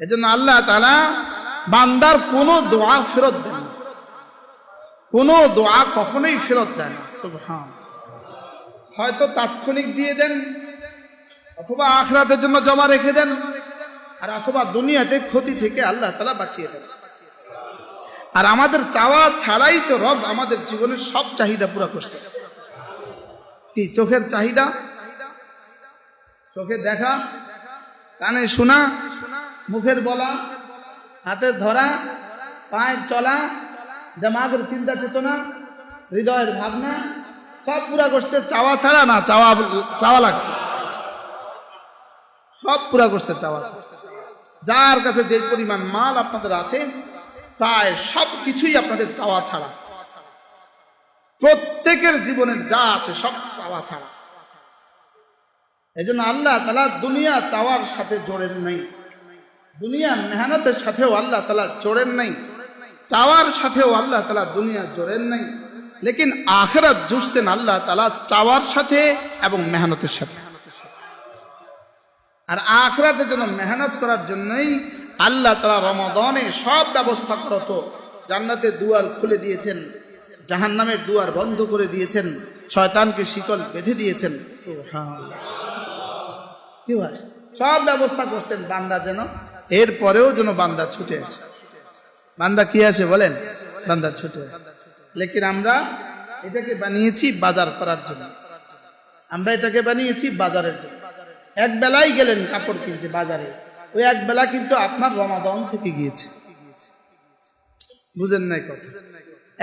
এজন্য আল্লাহ তাআলা বান্দার কোনো দোয়া ফেরত দেন না, কোনো দোয়া কখনোই ফেরত যায় না। সুবহানাল্লাহ। হয়তো তাৎক্ষণিক দিয়ে দেন, অথবা আখিরাতের জন্য জমা রেখে দেন, আর অথবা দুনিয়াতে ক্ষতি থেকে আল্লাহ তাআলা বাঁচিয়ে দেন। আর আমাদের চাওয়া ছাড়াই তো রব আমাদের জীবনের সব চাহিদা পুরো করছে। কি চোখের চাহিদা, চোখে দেখা, কানে শোনা, মুখের বলা, হাতের ধরা, পায়ের চলা, দিমাগের চিন্তা চেতনা, হৃদয়ের ভাবনা সব পুরা করছে। চাওয়া ছাড়া না, চাওয়া লাগছে, সব পুরা করছে চাওয়া ছাড়া। যার কাছে যে পরিমাণ মাল আপনাদের আছে প্রায় সব কিছুই আপনাদের চাওয়া ছাড়া। প্রত্যেকের জীবনের যা আছে সব চাওয়া ছাড়া। এই জন্য আল্লাহ তাআলা দুনিয়া চাওয়ার সাথে জোড়েন নাই, দুনিয়া মেহনতের সাথেও আল্লাহ তাআলা জোড়েন নাই, চাওয়ার সাথেও আল্লাহ তাআলা দুনিয়া জোড়েন নাই। লেকিন আখিরাত জুড়ছেন আল্লাহ তাআলা চাওয়ার সাথে এবং মেহনতের সাথে। আর আখিরাতের জন্য মেহনত করার জন্যই আল্লাহ তাআলা রমাদানে সব ব্যবস্থা করত। জান্নাতের দুয়ার খুলে দিয়েছেন, জাহান্নামের দুয়ার বন্ধ করে দিয়েছেন, শয়তানকে শিকল বেঁধে দিয়েছেন। সুবহানাল্লাহ। কি হয় সব ব্যবস্থা করছেন বান্দা যেন, এরপরেও যেন বান্দা ছুটে আসে। বান্দা কি আসে বলেন? বান্দা ছুটে আসে। লেকিন আমরা এটাকে বানিয়েছি বাজার করার জন্য, আমরা এটাকে বানিয়েছি বাজারের জন্য। এক বেলায় গেলেন কাপড় কিনতে বাজারে, ওই এক বেলা কিন্তু আপনার রমাদান থেকে গিয়েছে। বুঝেন নাই কথা?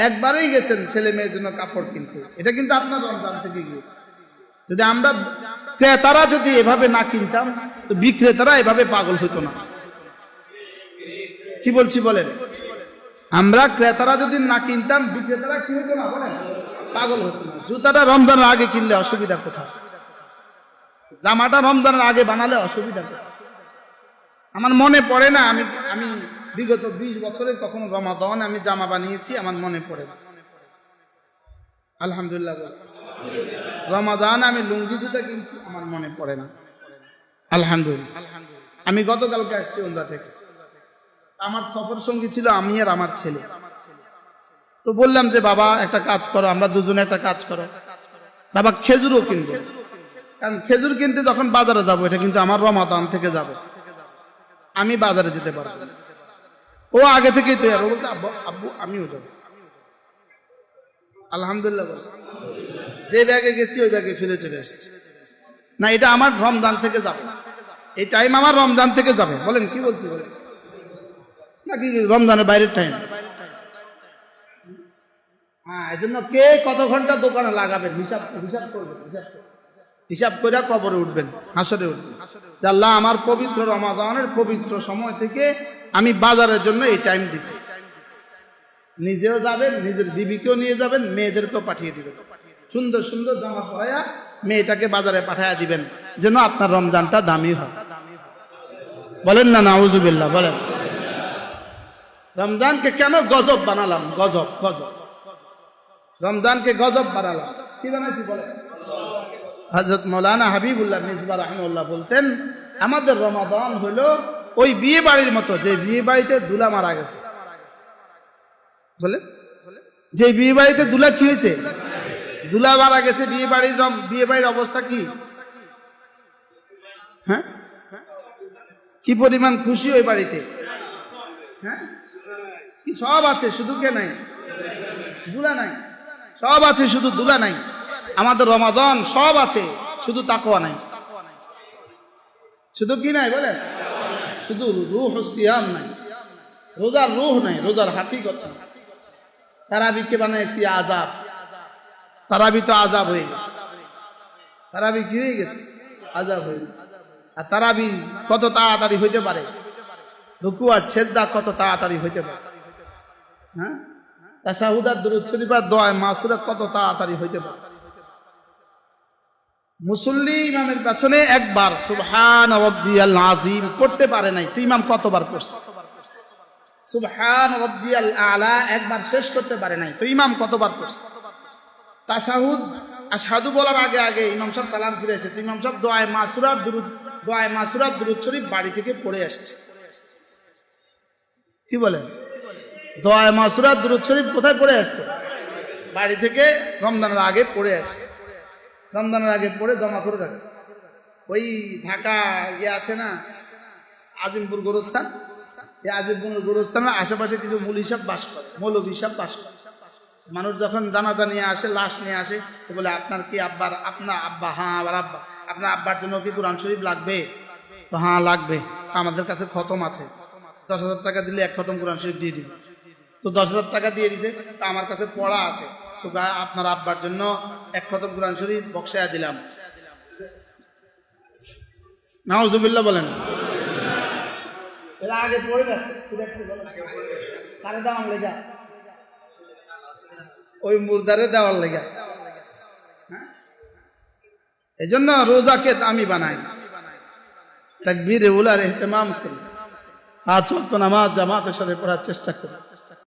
একবারেই গেছেন ছেলে মেয়ের জন্য কাপড় কিনতে, এটা কিন্তু আপনার রমজান থেকে গিয়েছে। যদি আমরা ক্রেতারা যদি এভাবে না কিনতাম তো বিক্রেতারা এভাবে পাগল হতো না। কি বলছি বলেন? আমরা ক্রেতারা যদি না কিনতাম বিক্রেতারা কি হতো না বলেন? পাগল হতো না। জুতাটা রমজানের আগে কিনলে অসুবিধা কোথায়? জামাটা রমজানের আগে বানালে অসুবিধা কোথায়? আমার মনে পড়ে না, আমি বিগত 20 বছরে কখনো রমাদান আমি জামা বানিয়েছি, আমার মনে পড়ে না। আলহামদুলিল্লাহ। রমাদান আমি লুঙ্গি জুতা কিনছি, আমার মনে পড়ে না। আলহামদুলিল্লাহ। আমি গতকালকে আসছি উমরা থেকে, আমার সফর সঙ্গী ছিল আমি আর আমার ছেলে। তো বললাম যে বাবা একটা কাজ করো, আমরা দুজনে একটা কাজ করো, বাবা খেজুরও কিনবো। কারণ খেজুর কিনতে যখন বাজারে যাবো, এটা কিন্তু আমার রমাদান থেকে যাবে, আমি বাজারে যেতে পারবো। ও আগে থেকেই তৈরি, বলতে আব্বু আমিও যাবো। আলহামদুলিল্লাহ। যে ব্যাগে গেছি ওই ব্যাগে ফিরে চলে এসছি। না, এটা আমার রমজান থেকে যাবে, এই টাইম আমার রমজান থেকে যাবে। বলেন কি বলছি বলেন? নাকি রমজানের বাইরের টাইম? হ্যাঁ, এই জন্য কে কত ঘন্টা দোকানে লাগাবেন হিসাব করবেন, হিসাব করে কবরে উঠবেন, হাসরে উঠবেন। আল্লাহ আমার পবিত্র রমাদানের পবিত্র সময় থেকে আমি বাজারের জন্য এই টাইম দিছি। নিজেও যাবেন, নিজের বিবিকেও নিয়ে যাবেন, মেয়েদেরকেও পাঠিয়ে দিবেন। সুন্দর সুন্দর জামা পরাইয়া মেয়েটাকে বাজারে পাঠাইয়া দিবেন, যেন আপনার রমজানটা দামি হয়। বলেন না নাউজুবিল্লাহ বলেন। রমজানকে কেন গজব বানালাম? গজব রমজানকে গজব বানালাম। কি বানাইছি বলেন? হযরত মাওলানা হাবিবুল্লাহ মিজবা রাহিমাহুল্লাহ বলতেন, আমাদের রমাদান হলো ওই বিয়ে বাড়ির মতো, যে বিয়ে বাড়িতে দুলা মারা গেছে। বলে যে বিয়ে বাড়িতে দুলা কি হয়েছে? দুলা মারা গেছে। বিয়ে বাড়ির অবস্থা কি? হ্যাঁ, কি পরিমাণ খুশি ওই বাড়িতে। হ্যাঁ, কি সব আছে, শুধু কে নাই? দুলা নাই। সব আছে শুধু দুলা নাই। আমাদের রমাদান সব আছে, শুধু তাকওয়া নাই। শুধু কি নাই বলেন? শুধু রূহ সিয়াম নাই, রোজার রূহ নাই, রোজার হাকিকত নাই। তারাবিকে বানাইছি আযাব, তারাবি তো আযাব হয়ে গেছে। তারাবি কি হয়ে গেছে? আযাব হয়ে গেছে। আর তারাবি কত তাড়াতাড়ি হইতে পারে, রুকু আর সিজদা কত তাড়াতাড়ি হইতে পারে। হ্যাঁ, তাশাহুদ আর দুরূদ শরীফ আর দোয়া মাসুরা কত তাড়াতাড়ি হইতে পারে। মুসল্লি ইমামের পেছনে একবার সুবহান রাব্বিয়াল আযীম পড়তে পারে নাই, তো ইমাম কতবার পড়ছে? সুবহান রাব্বিয়াল আলা একবার শেষ করতে পারে নাই, তো ইমাম কতবার পড়ছে? তাশাহুদ আশহাদু বলার আগে আগে ইমাম সাহেব সালাম ফিরেছে, তো ইমাম সাহেব দোয়া মাসুরা দুরূদ শরীফ বাড়ি থেকে পড়ে আসছে। কি বলেন? দোয়ায়ে মাসুরা দুরূদ শরীফ কোথায় পড়ে আসছে? বাড়ি থেকে রমজানের আগে পড়ে আসছে, রমজানের আগে পড়ে জমা করে রাখছে। ওই ঢাকা ইয়ে আছে না, আজিমপুর গোরস্থান, এই আজিমপুর গোরস্থানের আশেপাশে কিছু মৌলভী সাহেব বাস করে, মৌলভী সাহেব বাস করে। মানুষ যখন জানাজা নিয়ে আসে, লাশ নিয়ে আসে, তো বলে আপনার কি আব্বার, আপনার আব্বা? হ্যাঁ আমার আব্বা। আপনার আব্বার জন্য কি কোরআন শরীফ লাগবে? তো হ্যাঁ লাগবে। আমাদের কাছে খতম আছে, 10,000 টাকা দিলে 1 খতম কোরআন শরীফ দিয়ে দিব। তো 10,000 টাকা দিয়ে দিছে, তো আমার কাছে পড়া আছে, তো আপনার আব্বার জন্য 1 খতম কোরআন শরীফ বক্সায়া দিলাম। নাউজুবিল্লাহ বলেন। এরা আগে পড়ে গেছে, কারে দেওয়ার লেগা? ওই মুর্দারে দেওয়ার লেগা। এই জন্য রোজাকে আমি বানাই, তাকবীরে উলার ইহতিমাম করি, 5 ওয়াক্ত নামাজ জামাতের সাথে পড়ার চেষ্টা করি।